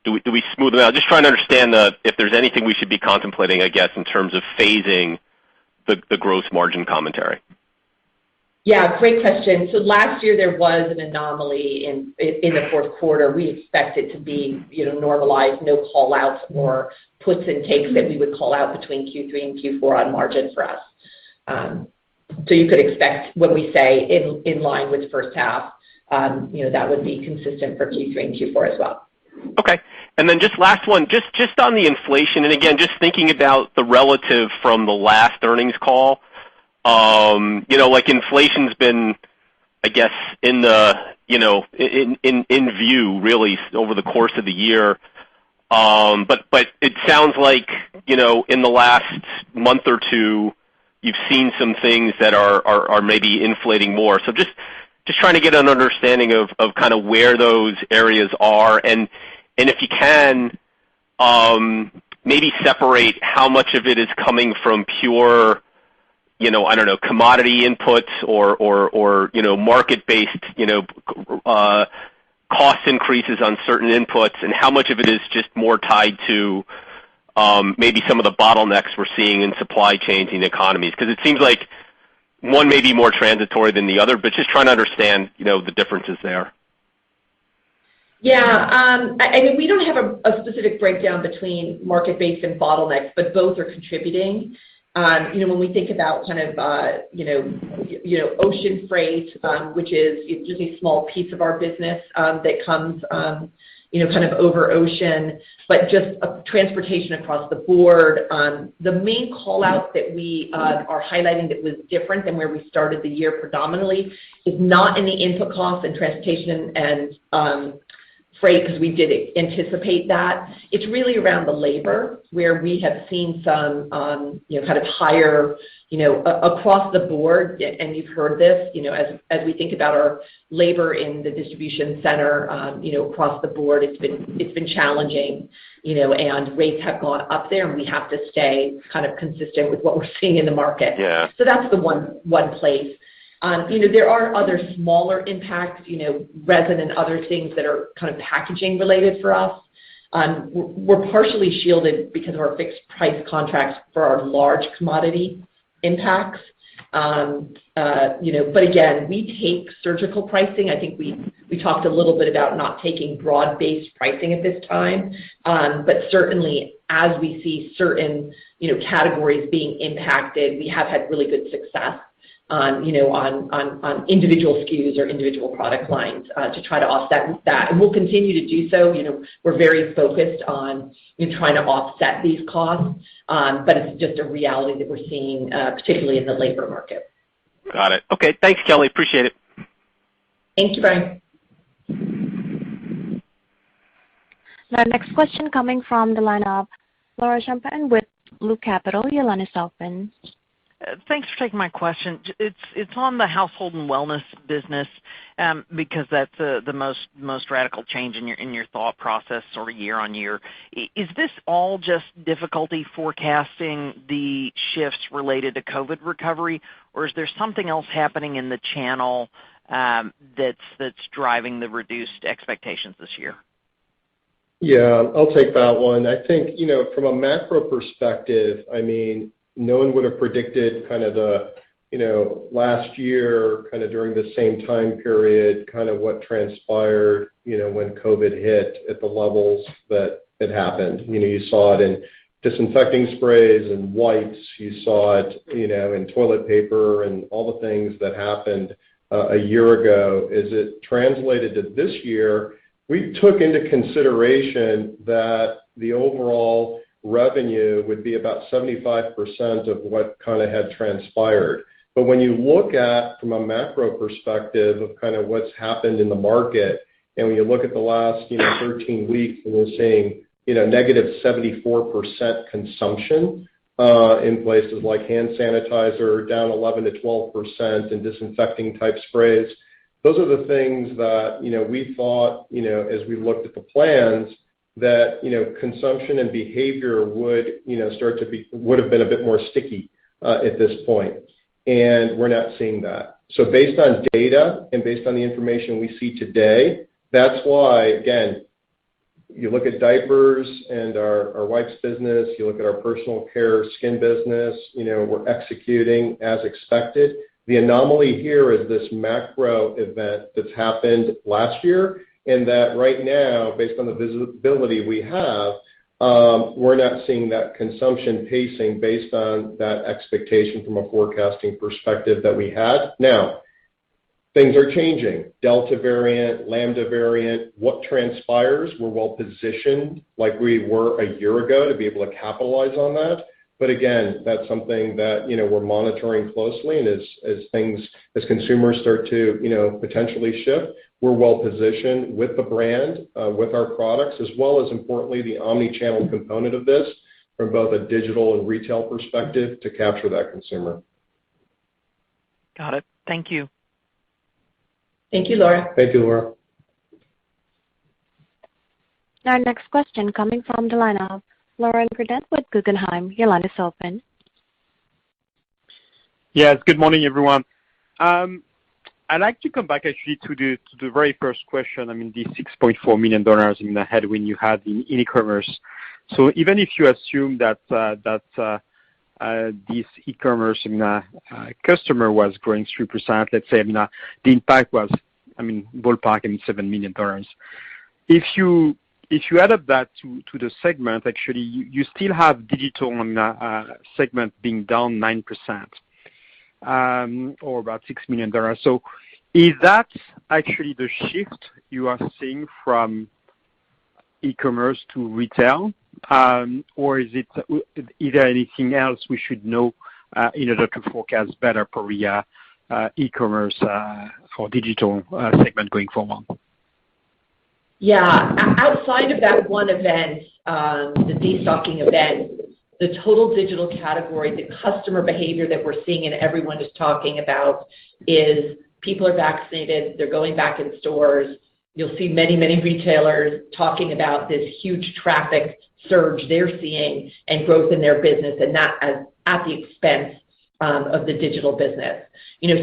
Speaker 8: do we smooth them out? Just trying to understand if there's anything we should be contemplating, I guess, in terms of phasing the gross margin commentary.
Speaker 4: Yeah, great question. So last year there was an anomaly in the fourth quarter. We expect it to be, normalized, no call-outs or puts and takes that we would call out between Q3 and Q4 on margin for us. So you could expect when we say in line with first half, that would be consistent for Q3 and Q4 as well.
Speaker 8: Okay. And then just last one, just on the inflation, and again, just thinking about the relative from the last earnings call. Like inflation's been, I guess, in the, in view really over the course of the year. But it sounds like, in the last month or two, you've seen some things that are maybe inflating more. So just trying to get an understanding of kind of where those areas are, and if you can, maybe separate how much of it is coming from pure, I don't know, commodity inputs or market-based, cost increases on certain inputs, and how much of it is just more tied to maybe some of the bottlenecks we're seeing in supply chains and economies. Because it seems like one may be more transitory than the other, but just trying to understand, the differences there.
Speaker 4: Yeah, I mean, we don't have a specific breakdown between market-based and bottlenecks, but both are contributing. When we think about kind of, ocean freight, which is just a small piece of our business that comes, kind of over ocean, but just transportation across the board. The main call-out that we are highlighting that was different than where we started the year predominantly is not in the input costs and transportation and freight, because we did anticipate that. It's really around the labor, where we have seen some, kind of higher, across the board, and you've heard this, as we think about our labor in the distribution center, across the board, it's been challenging, and rates have gone up there, and we have to stay kind of consistent with what we're seeing in the market.
Speaker 8: Yeah.
Speaker 4: So that's the one place. There are other smaller impacts, resin and other things that are kind of packaging related for us. We're partially shielded because of our fixed price contracts for our large commodity impacts. But again, we take surgical pricing. I think we talked a little bit about not taking broad-based pricing at this time. But certainly as we see certain, categories being impacted, we have had really good success on individual SKUs or individual product lines to try to offset that. And we'll continue to do so. We're very focused on trying to offset these costs, but it's just a reality that we're seeing, particularly in the labor market.
Speaker 8: Got it. Okay, thanks, Kelly. Appreciate it.
Speaker 4: Thank you, Brian.
Speaker 1: Our next question coming from the line of Laura Champagne with Loop Capital. Your line is open.
Speaker 9: Thanks for taking my question. It's on the household and wellness business, because that's the most radical change in your thought process sort of year-on-year. Is this all just difficulty forecasting the shifts related to COVID recovery, or is there something else happening in the channel that's driving the reduced expectations this year?
Speaker 3: Yeah, I'll take that one. I think, from a macro perspective, no one would have predicted kind of the, last year, kind of during the same time period, kind of what transpired, when COVID hit at the levels that it happened. You saw it in disinfecting sprays and wipes. You saw it, in toilet paper and all the things that happened a year ago. As it translated to this year, we took into consideration that the overall revenue would be about 75% of what kind of had transpired. But when you look at, from a macro perspective of kind of what's happened in the market, and when you look at the last, 13 weeks, and we're seeing, negative 74% consumption in places like hand sanitizer, down 11 to 12% in disinfecting type sprays. Those are the things that, we thought, as we looked at the plans, that, consumption and behavior would, would have been a bit more sticky at this point. And we're not seeing that. So based on data and based on the information we see today, that's why, again, you look at diapers and our wipes business, you look at our personal care skin business, we're executing as expected. The anomaly here is this macro event that's happened last year, and that right now, based on the visibility we have, we're not seeing that consumption pacing based on that expectation from a forecasting perspective that we had. Now, things are changing. Delta variant, Lambda variant, what transpires, we're well positioned like we were a year ago to be able to capitalize on that. But again, that's something that, we're monitoring closely, and as consumers start to, potentially shift, we're well positioned with the brand, with our products, as well as importantly, the omni-channel component of this from both a digital and retail perspective to capture that consumer.
Speaker 9: Got it. Thank you.
Speaker 4: Thank you, Laura.
Speaker 3: Thank you, Laura.
Speaker 1: Our next question coming from the line of Laurent Grandet with Guggenheim. Your line is open.
Speaker 10: Yes, good morning, everyone. I'd like to come back actually to the very first question. The $6.4 million in the headwind you had in e-commerce. So even if you assume that this e-commerce customer was growing 3%, let's say, the impact was, ballpark, $7 million. If you add up that to the segment, actually, you still have digital segment being down 9%, or about $6 million. So is that actually the shift you are seeing from e-commerce to retail, or is there anything else we should know in order to forecast better for e-commerce or digital segment going forward?
Speaker 4: Yeah, outside of that one event, the destocking event, the total digital category, the customer behavior that we're seeing and everyone is talking about is people are vaccinated, they're going back in stores. You'll see many, many retailers talking about this huge traffic surge they're seeing and growth in their business, and not at the expense of the digital business.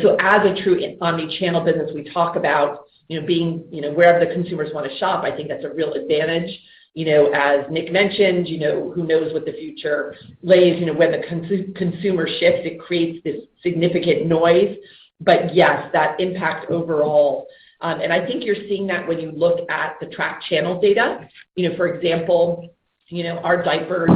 Speaker 4: So as a true omni-channel business, we talk about being, wherever the consumers want to shop. I think that's a real advantage. As Nick mentioned, who knows what the future lays, when the consumer shifts, it creates this significant noise. But yes, that impact overall. And I think you're seeing that when you look at the track channel data. For example, our diapers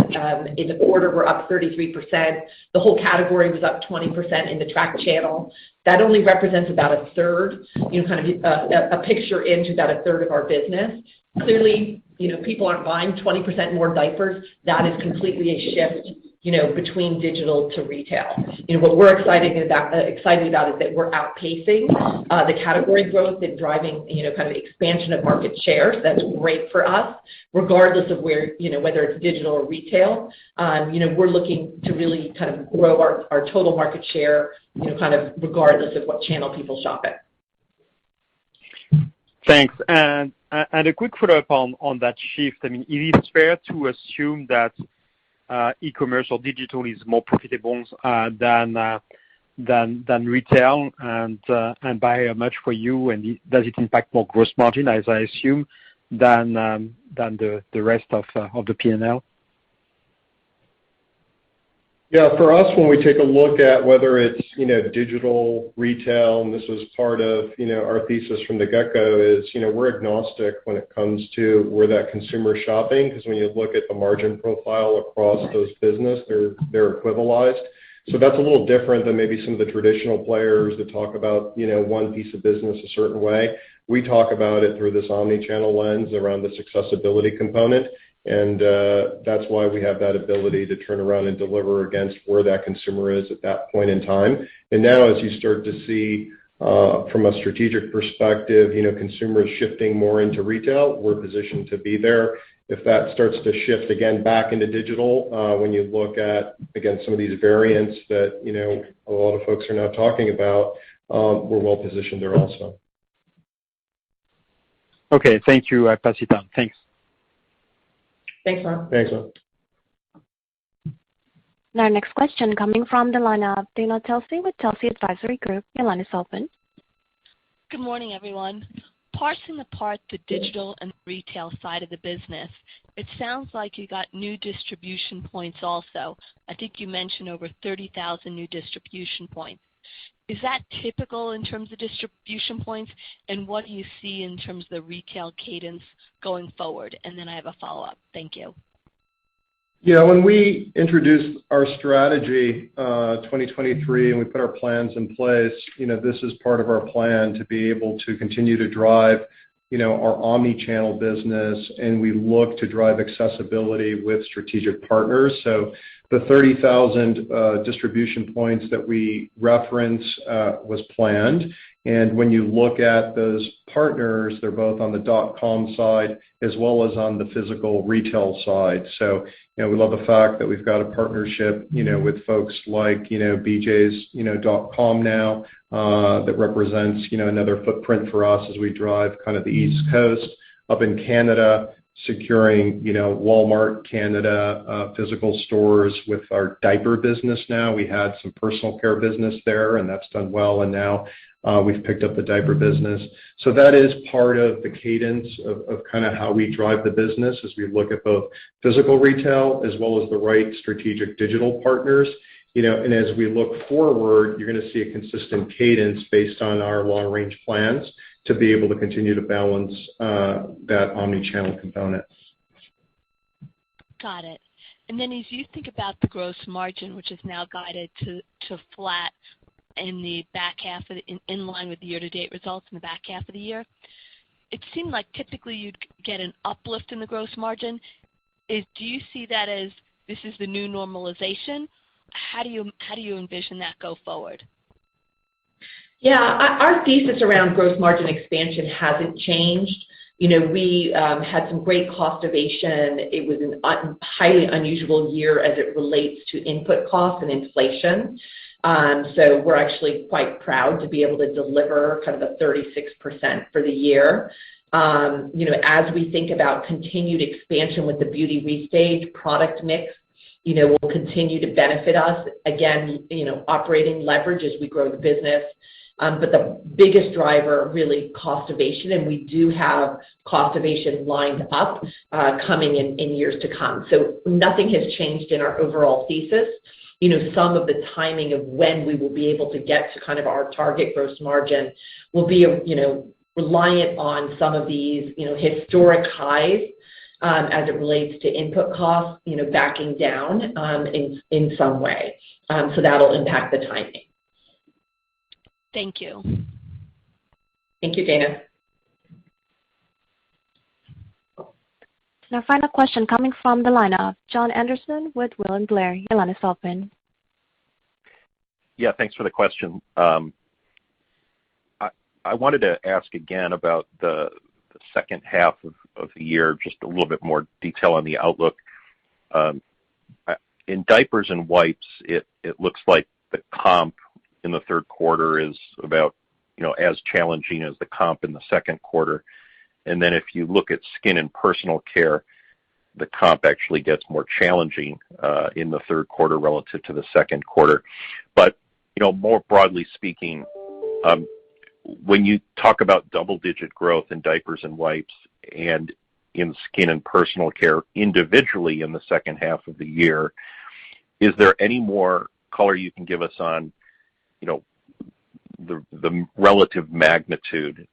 Speaker 4: in the quarter were up 33%. The whole category was up 20% in the track channel. That only represents about a third, kind of a picture into about a third of our business. Clearly, people aren't buying 20% more diapers. That is completely a shift between digital to retail. What we're excited about is that we're outpacing the category growth and driving, kind of expansion of market share. So that's great for us, regardless of where, whether it's digital or retail. We're looking to really kind of grow our total market share, kind of regardless of what channel people shop at.
Speaker 10: Thanks. And a quick follow-up on that shift. I mean, is it fair to assume that e-commerce or digital is more profitable than retail, and by how much for you? And does it impact more gross margin, as I assume, than the rest of the P&L?
Speaker 3: Yeah, for us, when we take a look at whether it's digital, retail, and this was part of our thesis from the get-go, is we're agnostic when it comes to where that consumer is shopping, because when you look at the margin profile across those business, they're equivalized. So that's a little different than maybe some of the traditional players that talk about one piece of business a certain way. We talk about it through this omni-channel lens around this accessibility component. And that's why we have that ability to turn around and deliver against where that consumer is at that point in time. And now, as you start to see from a strategic perspective, consumers shifting more into retail, we're positioned to be there. If that starts to shift again back into digital, when you look at, again, some of these variants that a lot of folks are now talking about, we're well positioned there also.
Speaker 10: Okay, thank you. I pass it on. Thanks.
Speaker 4: Thanks, Ron.
Speaker 3: Thanks, Ron.
Speaker 1: Our next question coming from the line of Dana Telsey with Telsey Advisory Group. Your line is open.
Speaker 11: Good morning, everyone. Parsing apart the digital and retail side of the business, it sounds like you got new distribution points also. I think you mentioned over 30,000 new distribution points. Is that typical in terms of distribution points, and what do you see in terms of the retail cadence going forward? And then I have a follow-up. Thank you.
Speaker 3: Yeah, when we introduced our strategy 2023 and we put our plans in place, this is part of our plan to be able to continue to drive our omni-channel business, and we look to drive accessibility with strategic partners. So the 30,000 distribution points that we reference was planned. And when you look at those partners, they're both on the .com side as well as on the physical retail side. So we love the fact that we've got a partnership with folks like BJ's .com now that represents another footprint for us as we drive kind of the East Coast. Up in Canada, securing Walmart Canada physical stores with our diaper business now. We had some personal care business there, and that's done well, and now we've picked up the diaper business. So that is part of the cadence of kind of how we drive the business as we look at both physical retail as well as the right strategic digital partners. And as we look forward, you're going to see a consistent cadence based on our long-range plans to be able to continue to balance that omni-channel component.
Speaker 11: Got it. And then as you think about the gross margin, which is now guided to flat in the back half of in line with the year-to-date results in the back half of the year, it seemed like typically you'd get an uplift in the gross margin. Do you see that as this is the new normalization? How do you envision that go forward?
Speaker 4: Yeah, our thesis around gross margin expansion hasn't changed. We had some great cost ovation. It was a highly unusual year as it relates to input costs and inflation. So we're actually quite proud to be able to deliver kind of a 36% for the year. As we think about continued expansion with the beauty restage product mix, will continue to benefit us. Again, operating leverage as we grow the business. But the biggest driver, really, cost ovation, and we do have cost ovation lined up coming in years to come. So nothing has changed in our overall thesis. Some of the timing of when we will be able to get to kind of our target gross margin will be, reliant on some of these, historic highs as it relates to input costs, backing down in some way. So that'll impact the timing.
Speaker 11: Thank you.
Speaker 4: Thank you, Dana.
Speaker 1: Our final question coming from the line of Jon Andersen with William Blair. Your line is open.
Speaker 12: Yeah, thanks for the question. I wanted to ask again about the second half of the year, just a little bit more detail on the outlook. In diapers and wipes, it looks like the comp in the third quarter is about, as challenging as the comp in the second quarter. And then if you look at skin and personal care, the comp actually gets more challenging in the third quarter relative to the second quarter. But, more broadly speaking, when you talk about double-digit growth in diapers and wipes and in skin and personal care individually in the second half of the year, is there any more color you can give us on, the relative magnitude?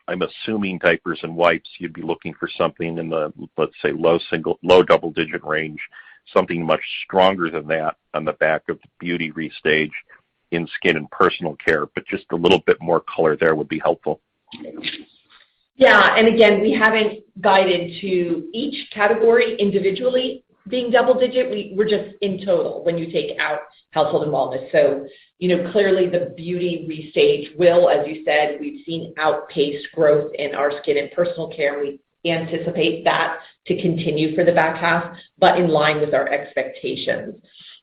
Speaker 12: I'm assuming diapers and wipes, you'd be looking for something in the, let's say, low double-digit range, something much stronger than that on the back of the beauty restage in skin and personal care, but just a little bit more color there would be helpful.
Speaker 4: Yeah, and again, we haven't guided to each category individually being double-digit. We're just in total when you take out household and wellness. So, clearly the beauty restage will, as you said, we've seen outpaced growth in our skin and personal care. We anticipate that to continue for the back half, but in line with our expectations.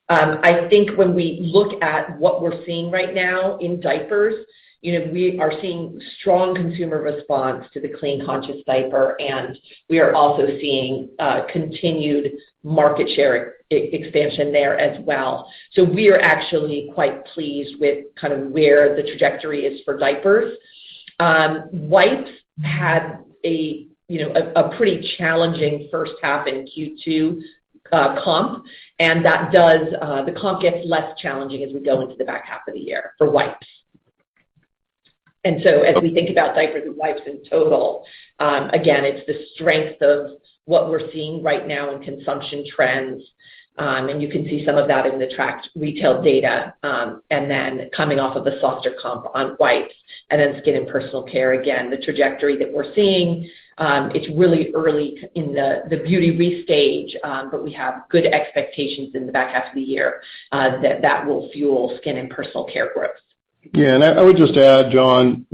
Speaker 4: I think when we look at what we're seeing right now in diapers, we are seeing strong consumer response to the Clean Conscious Diaper, and we are also seeing continued market share expansion there as well. So we are actually quite pleased with kind of where the trajectory is for diapers. Wipes had a pretty challenging first half in Q2 comp, and that does the comp gets less challenging as we go into the back half of the year for wipes. And so as we think about diapers and wipes in total, again, it's the strength of what we're seeing right now in consumption trends, and you can see some of that in the tracked retail data, and then coming off of the softer comp on wipes, and then skin and personal care, again, the trajectory that we're seeing, it's really early in the beauty restage, but we have good expectations in the back half of the year that will fuel skin and personal care growth.
Speaker 3: Yeah, and I would just add, John,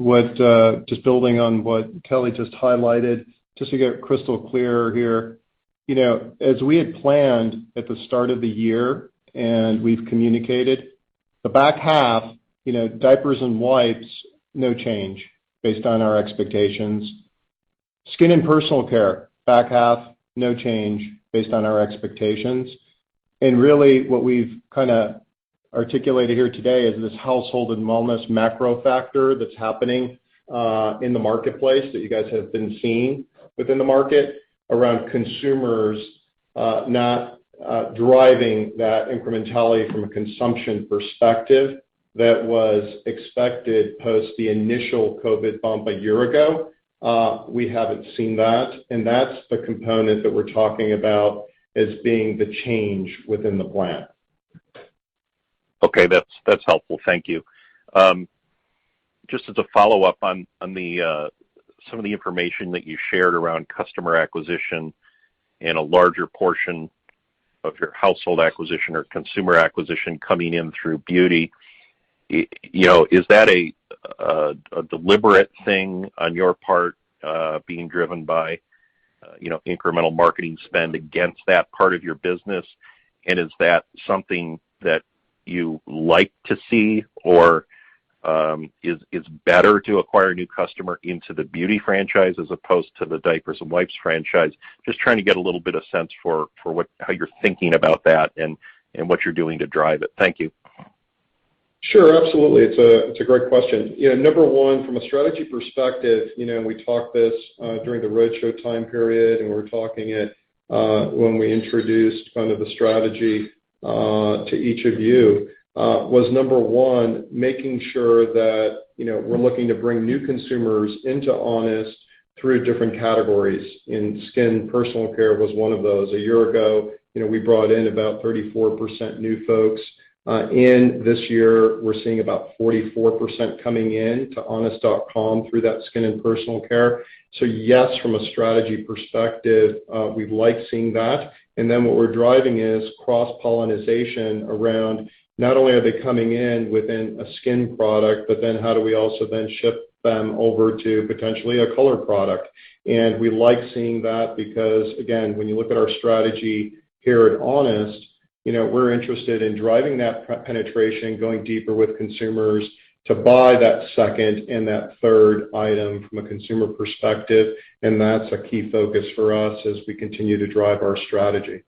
Speaker 3: just building on what Kelly just highlighted, just to get crystal clear here, as we had planned at the start of the year and we've communicated, the back half, diapers and wipes, no change based on our expectations. Skin and personal care, back half, no change based on our expectations. And really what we've kind of articulated here today is this household and wellness macro factor that's happening in the marketplace that you guys have been seeing within the market around consumers not driving that incrementality from a consumption perspective that was expected post the initial COVID bump a year ago. We haven't seen that, and that's the component that we're talking about as being the change within the plan.
Speaker 12: Okay, that's helpful. Thank you. Just as a follow-up on the some of the information that you shared around customer acquisition and a larger portion of your household acquisition or consumer acquisition coming in through beauty, is that a deliberate thing on your part, being driven by incremental marketing spend against that part of your business? And is that something that you like to see, or is better to acquire a new customer into the beauty franchise as opposed to the diapers and wipes franchise? Just trying to get a little bit of sense for how you're thinking about that and what you're doing to drive it. Thank you.
Speaker 3: Sure, absolutely. It's a great question. Number one, from a strategy perspective, we talked this during the roadshow time period, and we were talking it when we introduced kind of the strategy to each of you, was number one, making sure that, we're looking to bring new consumers into Honest through different categories. In skin, personal care was one of those. A year ago, we brought in about 34% new folks In this year, we're seeing about 44% coming in to honest.com through that skin and personal care. So yes, from a strategy perspective, we like seeing that. And then what we're driving is cross-pollination around not only are they coming in within a skin product, but then how do we also then ship them over to potentially a color product. And we like seeing that because, again, when you look at our strategy here at Honest, we're interested in driving that penetration, going deeper with consumers to buy that second and that third item from a consumer perspective. And that's a key focus for us as we continue to drive our strategy.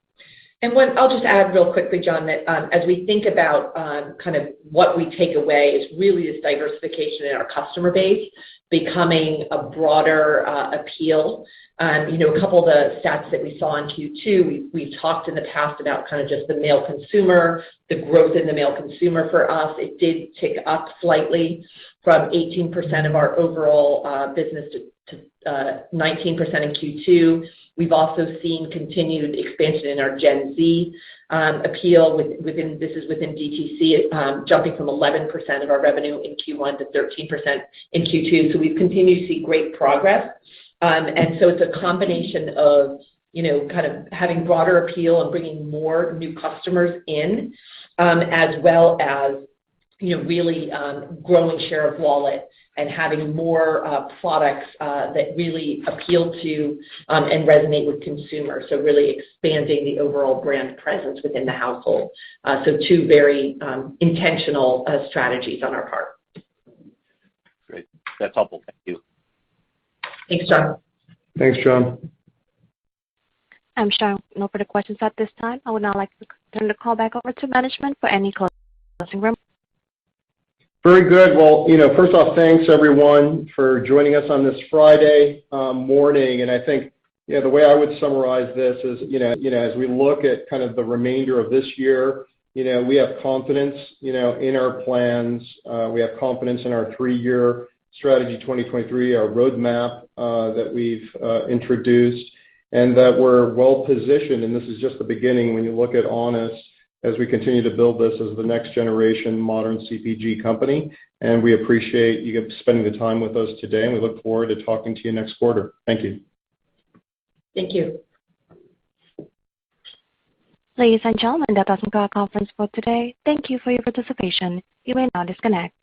Speaker 4: And I'll just add real quickly, John, that as we think about kind of what we take away is really this diversification in our customer base, becoming a broader appeal. A couple of the stats that we saw in Q2, we've talked in the past about kind of just the male consumer, the growth in the male consumer for us. It did tick up slightly from 18% of our overall business to 19% in Q2. We've also seen continued expansion in our Gen Z appeal within DTC, jumping from 11% of our revenue in Q1 to 13% in Q2. So we've continued to see great progress. And so it's a combination of, kind of having broader appeal and bringing more new customers in, as well as, really growing share of wallet and having more products that really appeal to and resonate with consumers. So really expanding the overall brand presence within the household. So two very intentional strategies on our part.
Speaker 12: Great. That's helpful. Thank you.
Speaker 4: Thanks, John.
Speaker 3: Thanks, John.
Speaker 1: I'm sure no further questions at this time. I would now like to turn the call back over to management for any closing remarks.
Speaker 3: Very good. Well, first off, thanks everyone for joining us on this Friday morning. And I think, the way I would summarize this is, as we look at kind of the remainder of this year, we have confidence, in our plans. We have confidence in our 3-year strategy 2023, our roadmap that we've introduced, and that we're well positioned. And this is just the beginning when you look at Honest as we continue to build this as the next generation modern CPG company. And we appreciate you spending the time with us today, and we look forward to talking to you next quarter. Thank you.
Speaker 4: Thank you.
Speaker 1: Ladies and gentlemen, that does conclude our conference for today. Thank you for your participation. You may now disconnect.